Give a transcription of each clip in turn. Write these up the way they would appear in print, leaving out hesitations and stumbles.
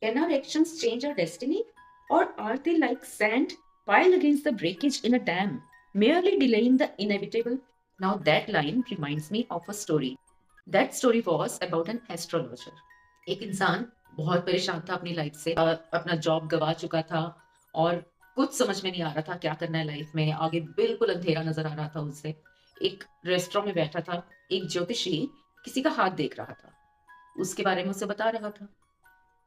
Can our actions change our destiny? Or are they like sand piled against the breakage in a dam, merely delaying the inevitable? Now, that line reminds me of a story. That story was about an astrologer. एक इंसान बहुत परेशान था अपनी life से, अपना job गवा चुका था और कुछ समझ में नहीं आ रहा था क्या करना है लाइफ में, आगे बिल्कुल अंधेरा नजर आ रहा था उसे। एक रेस्टोरेंट में बैठा था, एक ज्योतिषी किसी का हाथ देख रहा था, उसके बारे में उसे बता रहा था।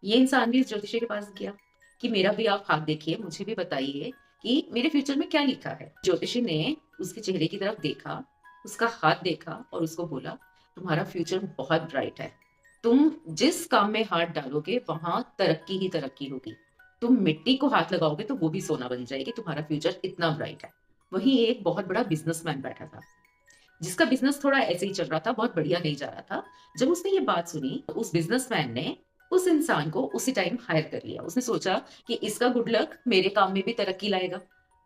ये इंसान भी इस ज्योतिषी के पास गया कि मेरा भी आप हाथ देखिए, मुझे भी बताइए कि मेरे फ्यूचर में क्या लिखा है। ज्योतिषी ने उसके चेहरे की तरफ देखा, उसका हाथ देखा और उसको बोला, तुम्हारा फ्यूचर बहुत ब्राइट है। तुम जिस काम में हाथ डालोगे वहां तरक्की ही तरक्की होगी। तुम मिट्टी को हाथ लगाओगे तो वो भी सोना बन जाएगी, तुम्हारा फ्यूचर इतना ब्राइट है। वहीं एक बहुत बड़ा बिजनेसमैन बैठा था, जिसका बिजनेस थोड़ा ऐसे ही चल रहा था, बहुत बढ़िया नहीं जा रहा था। जब उसने ये बात सुनी तो उस बिजनेसमैन ने उस इंसान को उसी टाइम हायर कर लिया। उसने सोचा कि इसका गुड लक मेरे काम में भी तरक्की लाएगा।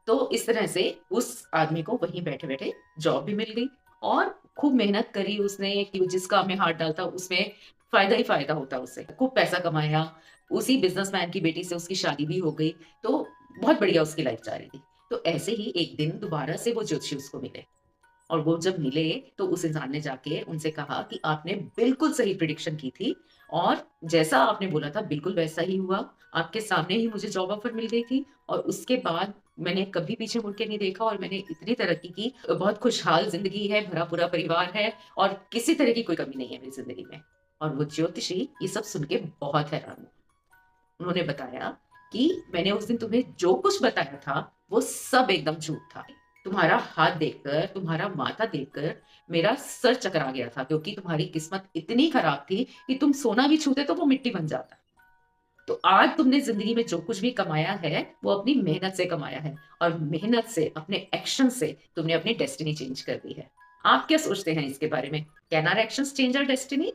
तो इस तरह से उस आदमी को वहीं बैठे बैठे जॉब भी मिल गई और खूब मेहनत करी उसने कि जिस काम में हाथ डालता उसमें फायदा ही फायदा होता, उसे खूब पैसा कमाया। उसी बिजनेसमैन की बेटी से उसकी शादी भी हो गई। तो बहुत बढ़िया उसकी लाइफ जा रही थी। तो ऐसे ही एक दिन दोबारा से वो ज्योतिषी उसको मिले और वो जब मिले तो उस इंसान ने जाके उनसे कहा कि आपने बिल्कुल सही प्रिडिक्शन की थी और जैसा आपने बोला था बिल्कुल वैसा ही हुआ। आपके सामने ही मुझे जॉब ऑफर मिल गई थी और उसके बाद मैंने कभी पीछे मुड़ के नहीं देखा और मैंने इतनी तरक्की की, बहुत खुशहाल जिंदगी है, भरा पूरा परिवार है और किसी तरह की कोई कमी नहीं है मेरी जिंदगी में। और वो ज्योतिषी ये सब सुन के बहुत हैरान हुआ। उन्होंने बताया कि मैंने उस दिन तुम्हें जो कुछ बताया था वो सब एकदम झूठ था। तुम्हारा हाथ देखकर, तुम्हारा माथा देखकर मेरा सर चकरा गया था, क्योंकि तुम्हारी किस्मत इतनी खराब थी कि तुम सोना भी छूते तो वो मिट्टी बन जाता। तो आज तुमने जिंदगी में जो कुछ भी कमाया है वो अपनी मेहनत से कमाया है और मेहनत से, अपने एक्शन से तुमने अपनी डेस्टिनी चेंज कर दी है। आप क्या सोचते हैं इसके बारे में? Can our actions change our destiny?